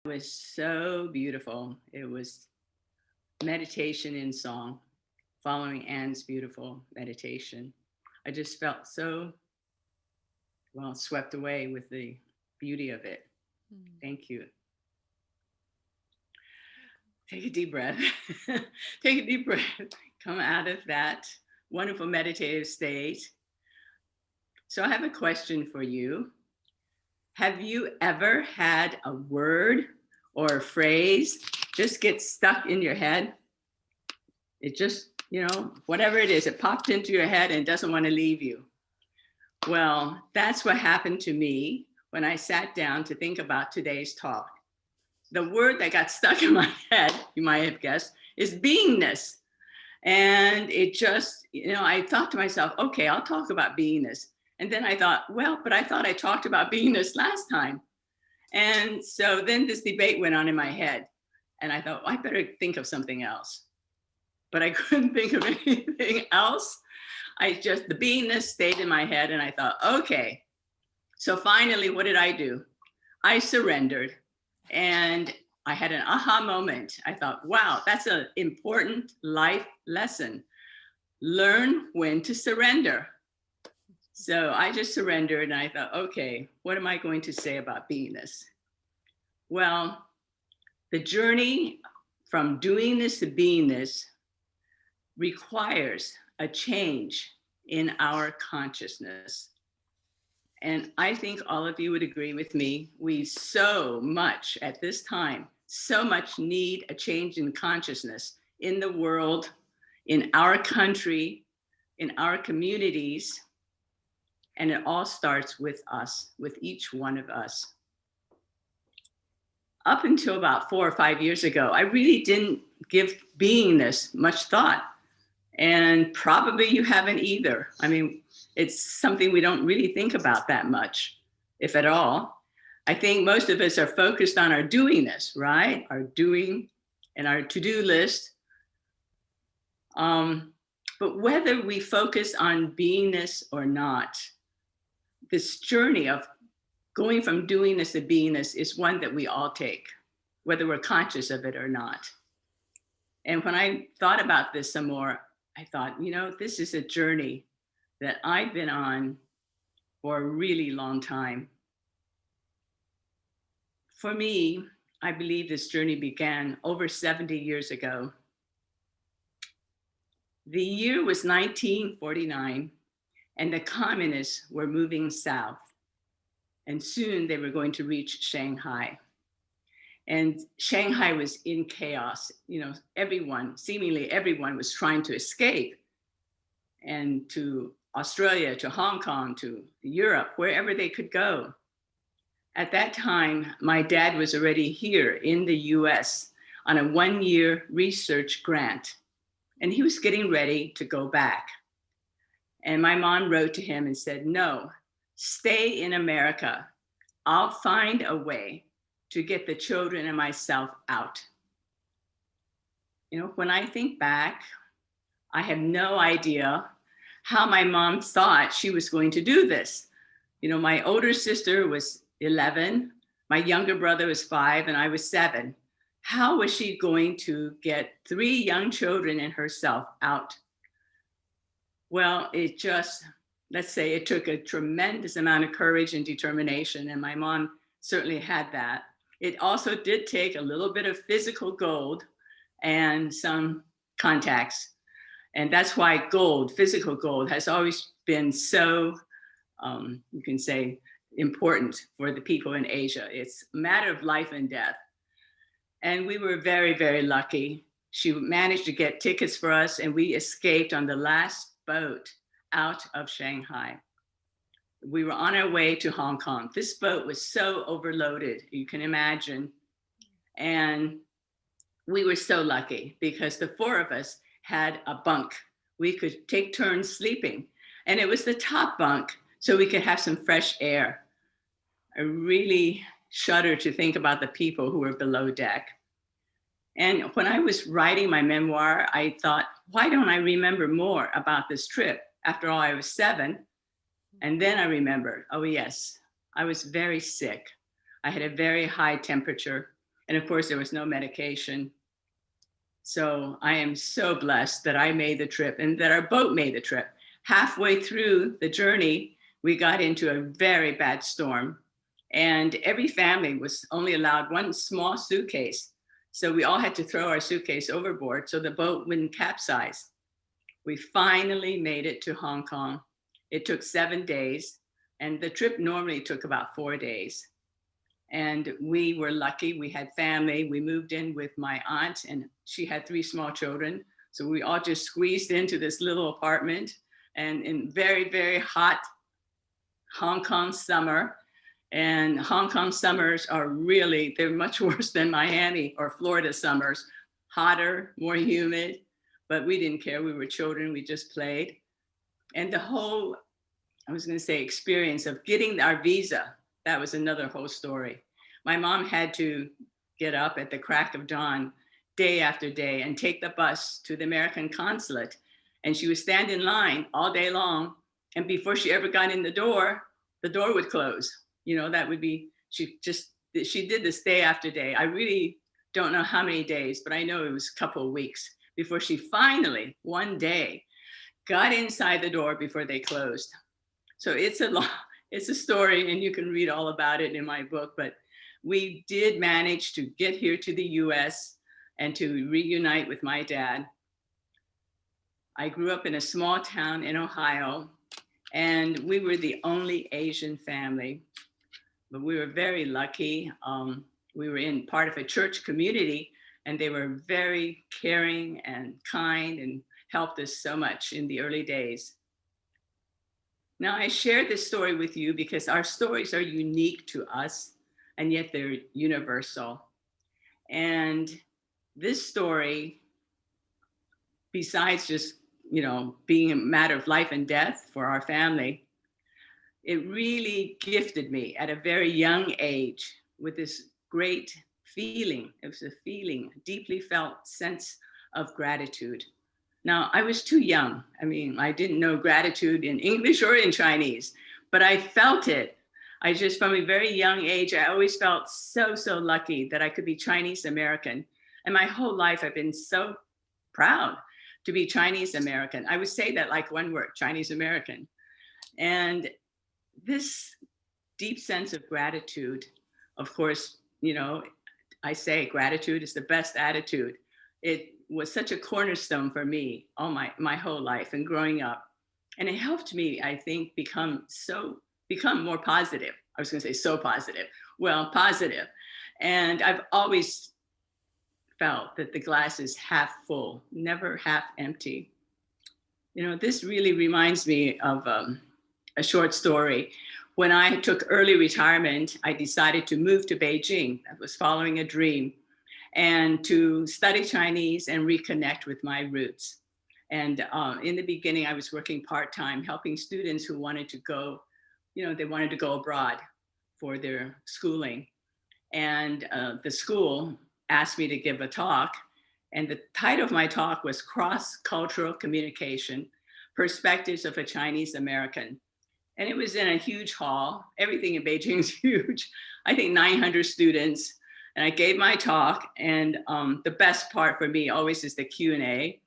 It was so beautiful. It was meditation in song, following Anne's beautiful meditation. I just felt so, well, swept away with the beauty of it. Mm. Thank you. Take a deep breath. Take a deep breath. Come out of that wonderful meditative state. So, I have a question for you. Have you ever had a word or a phrase just get stuck in your head? It just, whatever it is, it popped into your head and doesn't want to leave you. Well, that's what happened to me when I sat down to think about today's talk. The word that got stuck in my head, you might have guessed, is beingness. And it just, I thought to myself, okay, I'll talk about beingness. And then I thought, well, but I thought I talked about beingness last time. And so then this debate went on in my head. And I thought, well, I better think of something else. But I couldn't think of anything else. The beingness stayed in my head. And I thought, okay. So finally, what did I do? I surrendered. And I had an aha moment. I thought, wow, that's an important life lesson. Learn when to surrender. So I just surrendered and I thought, okay, what am I going to say about beingness? Well, the journey from doingness to beingness requires a change in our consciousness. And I think all of you would agree with me. We so much at this time, so much need a change in consciousness in the world, in our country, in our communities. And it all starts with us, with each one of us. Up until about 4 or 5 years ago, I really didn't give beingness much thought. And probably you haven't either. I mean, it's something we don't really think about that much, if at all. I think most of us are focused on our doingness, right? Our doing and our to-do list. But whether we focus on beingness or not, this journey of going from doingness to beingness is one that we all take, whether we're conscious of it or not. And when I thought about this some more, I thought, this is a journey that I've been on for a really long time. For me, I believe this journey began over 70 years ago. The year was 1949, and the communists were moving south. And soon they were going to reach Shanghai. And Shanghai was in chaos. Seemingly everyone was trying to escape and to Australia, to Hong Kong, to Europe, wherever they could go. At that time, my dad was already here in the US on a 1-year research grant, and he was getting ready to go back. And my mom wrote to him and said, no, stay in America. I'll find a way to get the children and myself out. When I think back, I have no idea how my mom thought she was going to do this. My older sister was 11, my younger brother was 5, and I was 7. How was she going to get 3 young children and herself out? Well, let's say it took a tremendous amount of courage and determination, and my mom certainly had that. It also did take a little bit of physical gold and some contacts. And that's why physical gold, has always been so, you can say, important for the people in Asia. It's a matter of life and death. And we were very, very lucky. She managed to get tickets for us, and we escaped on the last boat out of Shanghai. We were on our way to Hong Kong. This boat was so overloaded, you can imagine. And we were so lucky because the 4 of us had a bunk. We could take turns sleeping. And it was the top bunk, so we could have some fresh air. I really shudder to think about the people who were below deck. And when I was writing my memoir, I thought, why don't I remember more about this trip? After all, I was 7. And then I remembered, oh yes, I was very sick. I had a very high temperature. And of course, there was no medication. So I am so blessed that I made the trip and that our boat made the trip. Halfway through the journey, we got into a very bad storm, and every family was only allowed one small suitcase. So we all had to throw our suitcase overboard so the boat wouldn't capsize. We finally made it to Hong Kong. It took 7 days, and the trip normally took about 4 days. And we were lucky. We had family. We moved in with my aunt, and she had 3 small children. So we all just squeezed into this little apartment. And in very, very hot Hong Kong summer, and Hong Kong summers are really, they're much worse than Miami or Florida summers, hotter, more humid, but we didn't care. We were children, we just played. And the whole, I was gonna say, experience of getting our visa, that was another whole story. My mom had to get up at the crack of dawn, day after day, and take the bus to the American consulate. And she would stand in line all day long. And before she ever got in the door would close. You know, that would be, she did this day after day. I really don't know how many days, but I know it was a couple of weeks before she finally, one day, got inside the door before they closed. So it's a story, and you can read all about it in my book, but we did manage to get here to the US and to reunite with my dad. I grew up in a small town in Ohio, and we were the only Asian family, but we were very lucky. We were in part of a church community, and they were very caring and kind and helped us so much in the early days. Now, I share this story with you because our stories are unique to us, and yet they're universal. And this story, besides just, you know, being a matter of life and death for our family, it really gifted me at a very young age with this great feeling. It was a feeling, a deeply felt sense of gratitude. Now, I was too young. I mean, I didn't know gratitude in English or in Chinese, but I felt it. I just, from a very young age, I always felt so, so lucky that I could be Chinese American. And my whole life, I've been so proud to be Chinese American. I would say that like one word, Chinese American. And this deep sense of gratitude, of course, you know, I say gratitude is the best attitude. It was such a cornerstone for me all my whole life and growing up. And it helped me, I think, become more positive. I was gonna say so positive. Well, positive. And I've always felt that the glass is half full, never half empty. You know, this really reminds me of a short story. When I took early retirement, I decided to move to Beijing. I was following a dream, and to study Chinese and reconnect with my roots. And in the beginning, I was working part-time, helping students who wanted to go, you know, they wanted to go abroad for their schooling. And the school asked me to give a talk. And the title of my talk was Cross-Cultural Communication, Perspectives of a Chinese American. And it was in a huge hall. Everything in Beijing is huge. I think 900 students. And I gave my talk, and the best part for me always is the Q&A.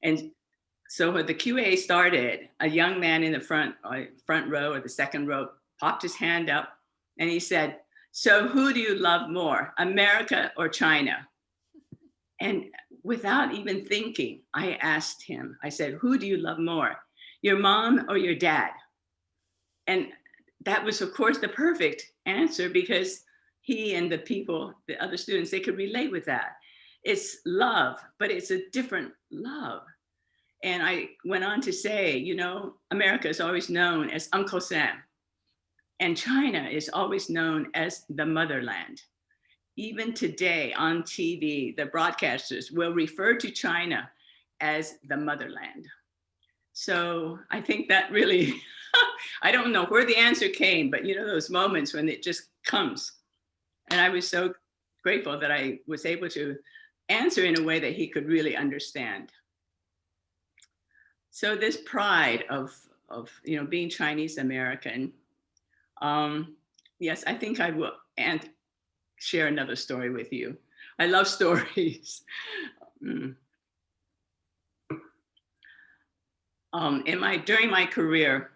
And so when the Q&A started, a young man in the front row or the second row popped his hand up, and he said, "So who do you love more, America or China?" And without even thinking, I asked him, I said, "Who do you love more, your mom or your dad?" And that was, of course, the perfect answer, because he and the people, the other students, they could relate with that. It's love, but it's a different love. And I went on to say, you know, America is always known as Uncle Sam, and China is always known as the motherland. Even today on TV, the broadcasters will refer to China as the motherland. So I think that really, I don't know where the answer came, but you know, those moments when it just comes. And I was so grateful that I was able to answer in a way that he could really understand. So this pride of you know, being Chinese American, yes, I think I will share another story with you. I love stories. During my career,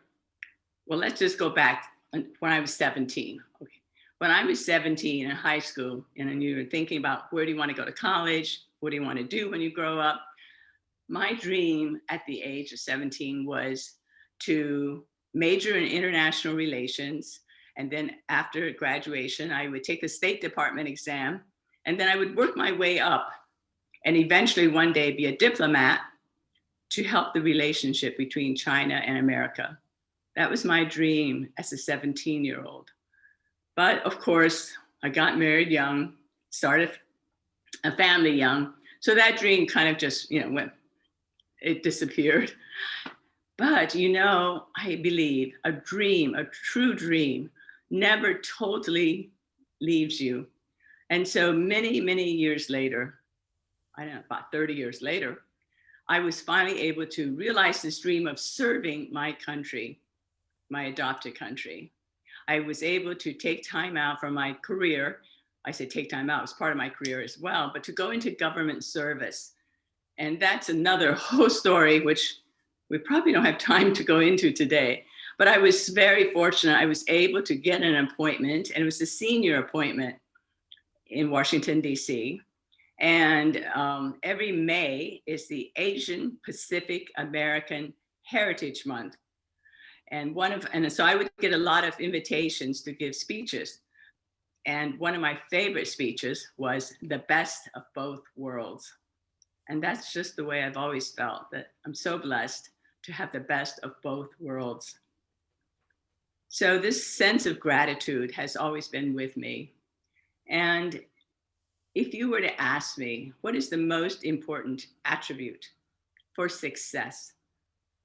well, let's just go back when I was 17. Okay. When I was 17 in high school, and you were thinking about where do you want to go to college? What do you want to do when you grow up? My dream at the age of 17 was to major in international relations. And then after graduation, I would take the State Department exam, and then I would work my way up and eventually one day be a diplomat to help the relationship between China and America. That was my dream as a 17-year-old. But of course, I got married young, started a family young. So that dream kind of just, it disappeared. But, I believe a dream, a true dream, never totally leaves you. And so many, many years later, I don't know, about 30 years later, I was finally able to realize this dream of serving my country, my adopted country. I was able to take time out from my career. I say take time out, it was part of my career as well, but to go into government service. And that's another whole story, which we probably don't have time to go into today. But I was very fortunate. I was able to get an appointment, and it was a senior appointment in Washington, D.C. And every May is the Asian Pacific American Heritage Month. And so I would get a lot of invitations to give speeches. And one of my favorite speeches was the best of both worlds. And that's just the way I've always felt, that I'm so blessed to have the best of both worlds. So this sense of gratitude has always been with me. And if you were to ask me, what is the most important attribute for success?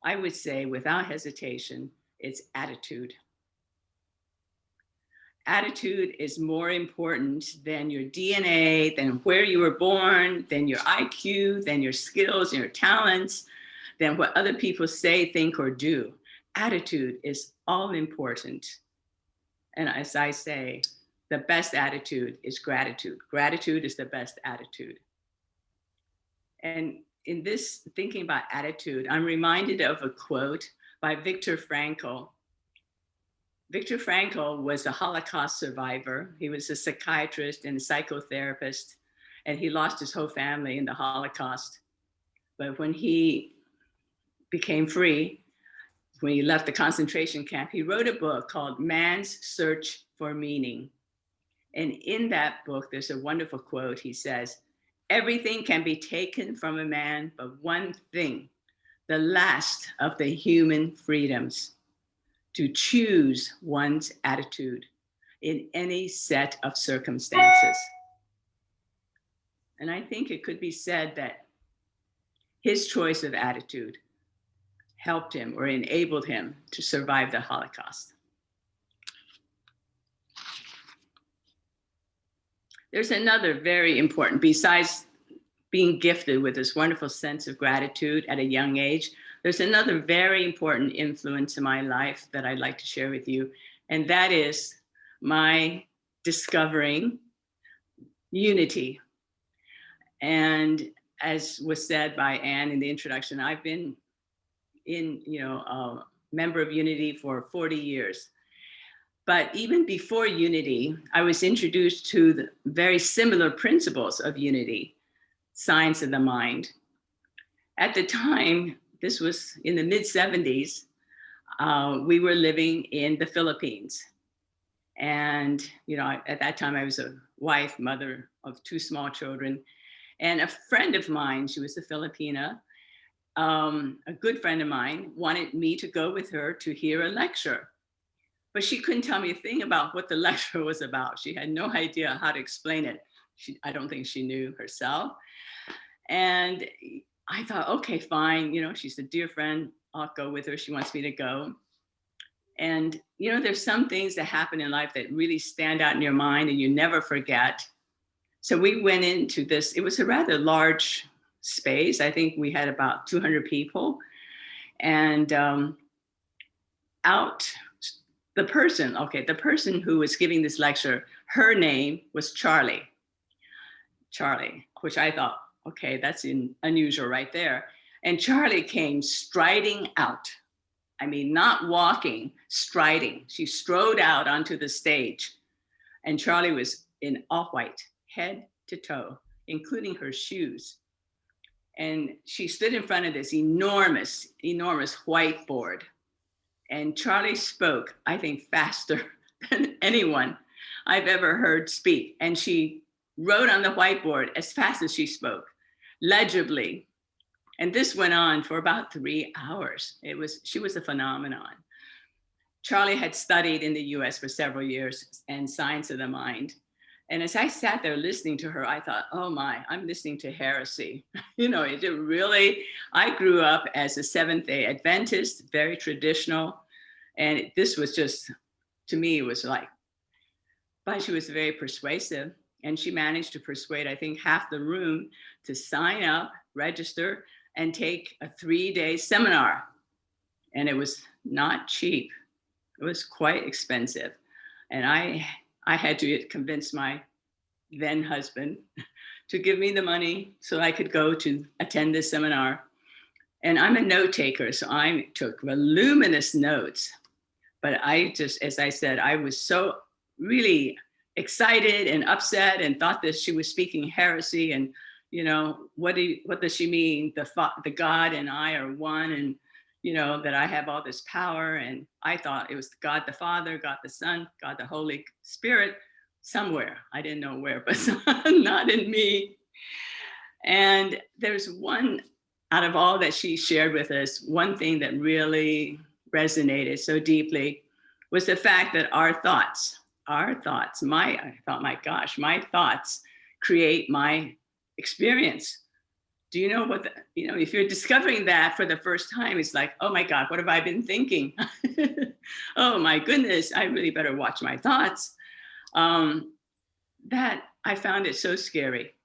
I would say without hesitation, it's attitude. Attitude is more important than your DNA, than where you were born, than your IQ, than your skills, your talents, than what other people say, think, or do. Attitude is all important. And as I say, the best attitude is gratitude. Gratitude is the best attitude. And in this thinking about attitude, I'm reminded of a quote by Viktor Frankl. Viktor Frankl was a Holocaust survivor. He was a psychiatrist and a psychotherapist, and he lost his whole family in the Holocaust. But when he became free, when he left the concentration camp, he wrote a book called Man's Search for Meaning. And in that book, there's a wonderful quote. He says, "Everything can be taken from a man, but one thing, the last of the human freedoms, to choose one's attitude in any set of circumstances." And I think it could be said that his choice of attitude helped him or enabled him to survive the Holocaust. There's another very important, besides being gifted with this wonderful sense of gratitude at a young age, there's another very important influence in my life that I'd like to share with you, and that is my discovering unity. And as was said by Anne in the introduction, I've been a member of Unity for 40 years. But even before Unity, I was introduced to the very similar principles of Unity, science of the mind. At the time, this was in the mid-70s, we were living in the Philippines. And, at that time I was a wife, mother of 2 small children. And a friend of mine, she was a Filipina, a good friend of mine, wanted me to go with her to hear a lecture. But she couldn't tell me a thing about what the lecture was about. She had no idea how to explain it. I don't think she knew herself. And I thought, okay, fine. She's a dear friend. I'll go with her. She wants me to go. And, there's some things that happen in life that really stand out in your mind and you never forget. So we went into this. It was a rather large space. I think we had about 200 people. And out the person who was giving this lecture, her name was Charlie, which I thought, okay, that's unusual right there. And Charlie came striding out. I mean, not walking, striding. She strode out onto the stage. And Charlie was in all white, head to toe, including her shoes. And she stood in front of this enormous, enormous whiteboard. And Charlie spoke, I think, faster than anyone I've ever heard speak. And she wrote on the whiteboard as fast as she spoke, legibly. And this went on for about 3 hours. She was a phenomenon. Charlie had studied in the US for several years and science of the mind. And as I sat there listening to her, I thought, oh my, I'm listening to heresy. I grew up as a Seventh-day Adventist, very traditional. And this was just, to me, it was like, but she was very persuasive. And she managed to persuade, I think, half the room to sign up, register, and take a 3-day seminar. And it was not cheap. It was quite expensive. And I had to convince my then husband to give me the money so I could go to attend this seminar. And I'm a note taker, so I took voluminous notes. But I just, as I said, I was so really excited and upset and thought that she was speaking heresy. And, what does she mean? The God and I are one, and, that I have all this power. And I thought it was God the Father, God the Son, God the Holy Spirit, somewhere. I didn't know where, but not in me. And there's one, out of all that she shared with us, one thing that really resonated so deeply was the fact that my thoughts create my experience. Do you know if you're discovering that for the first time, it's like, oh my God, what have I been thinking? Oh my goodness, I really better watch my thoughts. That I found it so scary,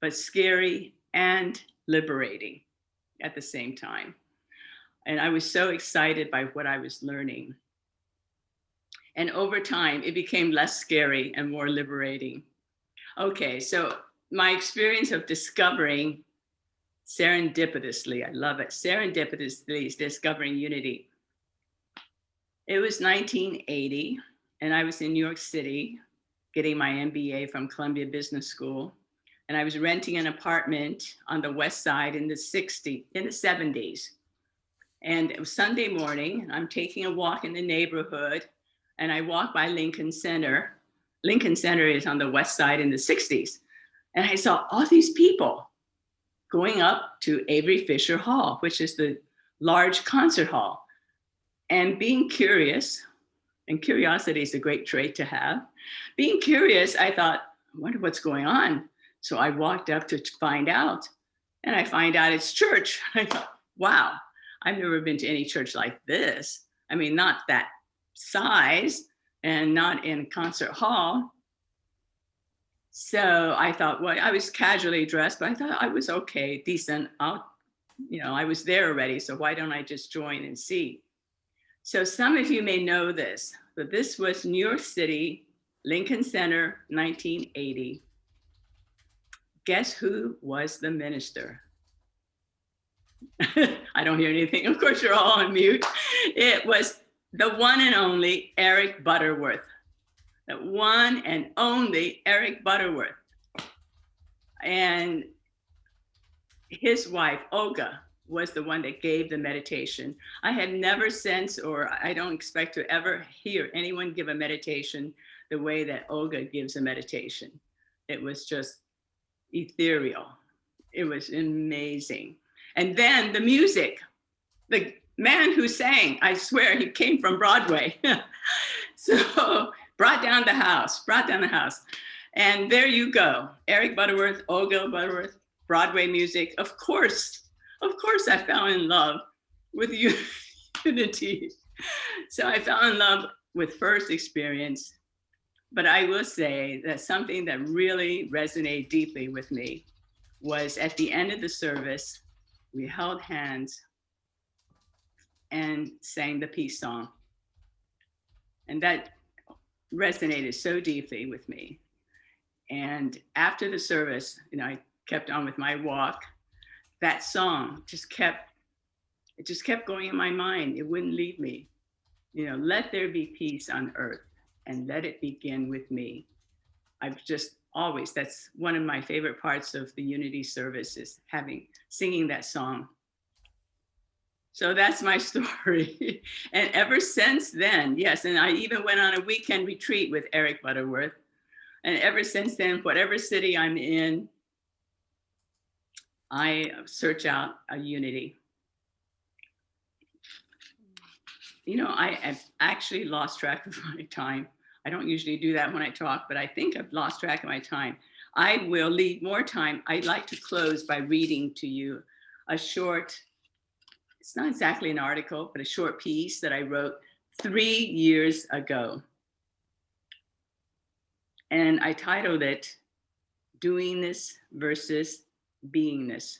but scary and liberating at the same time. And I was so excited by what I was learning. And over time, it became less scary and more liberating. Okay, so my experience of discovering serendipitously, I love it, serendipitously discovering unity. It was 1980, and I was in New York City getting my MBA from Columbia Business School. And I was renting an apartment on the West Side in the 70s. And it was Sunday morning, and I'm taking a walk in the neighborhood, and I walk by Lincoln Center. Lincoln Center is on the West Side in the 60s. And I saw all these people going up to Avery Fisher Hall, which is the large concert hall. And being curious, and curiosity is a great trait to have. Being curious, I thought, I wonder what's going on. So I walked up to find out, and I find out it's church. I thought, wow, I've never been to any church like this. I mean, not that size and not in concert hall. So I thought, well, I was casually dressed, but I thought I was okay, decent. I was there already, so why don't I just join and see? So some of you may know this, but this was New York City, Lincoln Center, 1980. Guess who was the minister? I don't hear anything. Of course, you're all on mute. It was the one and only Eric Butterworth. The one and only Eric Butterworth. And his wife, Olga, was the one that gave the meditation. I had never sensed, or I don't expect to ever hear anyone give a meditation the way that Olga gives a meditation. It was just ethereal. It was amazing. And then the music, the man who sang, I swear he came from Broadway. So brought down the house. And there you go. Eric Butterworth, Olga Butterworth, Broadway music. Of course I fell in love with unity. So I fell in love with first experience. But I will say that something that really resonated deeply with me was at the end of the service, we held hands and sang the peace song. And that resonated so deeply with me. And after the service, I kept on with my walk. That song just kept going in my mind. It wouldn't leave me. Let there be peace on earth and let it begin with me. I've just always, that's one of my favorite parts of the Unity service, is singing that song. So that's my story. And ever since then, yes, and I even went on a weekend retreat with Eric Butterworth. And ever since then, whatever city I'm in, I search out a unity. I have actually lost track of my time. I don't usually do that when I talk, but I think I've lost track of my time. I will leave more time. I'd like to close by reading to you a short, it's not exactly an article, but a short piece that I wrote 3 years ago. And I titled it, Doingness versus Beingness.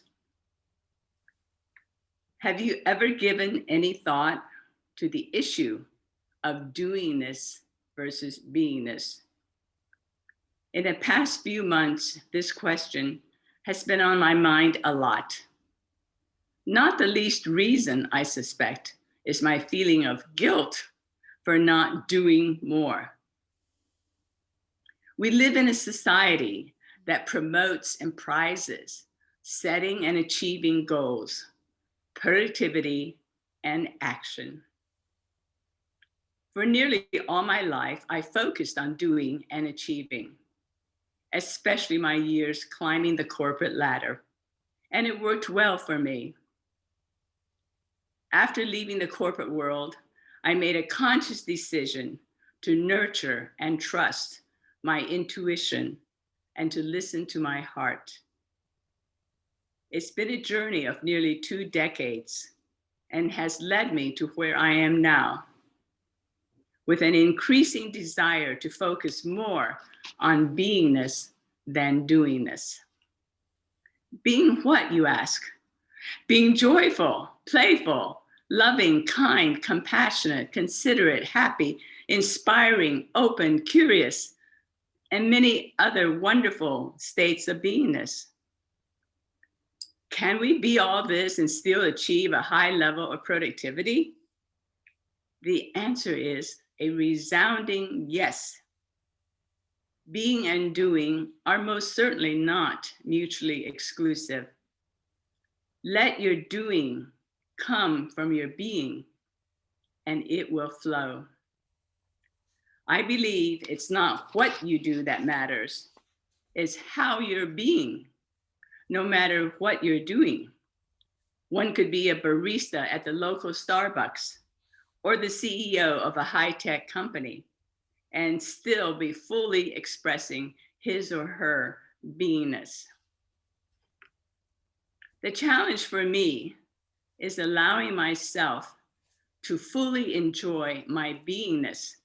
Have you ever given any thought to the issue of doingness versus beingness? In the past few months, this question has been on my mind a lot. Not the least reason, I suspect, is my feeling of guilt for not doing more. We live in a society that promotes and prizes setting and achieving goals, productivity, and action. For nearly all my life, I focused on doing and achieving, especially my years climbing the corporate ladder, and it worked well for me. After leaving the corporate world, I made a conscious decision to nurture and trust my intuition and to listen to my heart. It's been a journey of nearly 2 decades and has led me to where I am now, with an increasing desire to focus more on beingness than doingness. Being what, you ask? Being joyful, playful, loving, kind, compassionate, considerate, happy, inspiring, open, curious, and many other wonderful states of beingness. Can we be all this and still achieve a high level of productivity? The answer is a resounding yes. Being and doing are most certainly not mutually exclusive. Let your doing come from your being, and it will flow. I believe it's not what you do that matters, it's how you're being, no matter what you're doing. One could be a barista at the local Starbucks or the CEO of a high-tech company and still be fully expressing his or her beingness. The challenge for me is allowing myself to fully enjoy my beingness,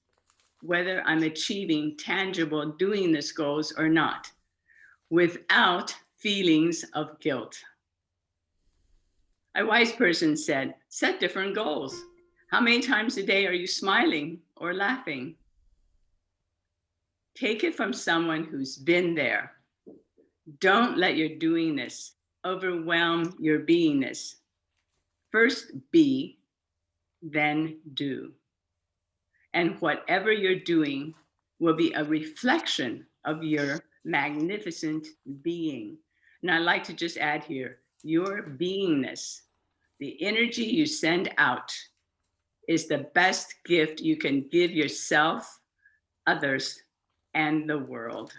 whether I'm achieving tangible doingness goals or not, without feelings of guilt. A wise person said, set different goals. How many times a day are you smiling or laughing? Take it from someone who's been there. Don't let your doingness overwhelm your beingness. First be, then do. And whatever you're doing will be a reflection of your magnificent being. And I'd like to just add here, your beingness, the energy you send out, is the best gift you can give yourself, others, and the world.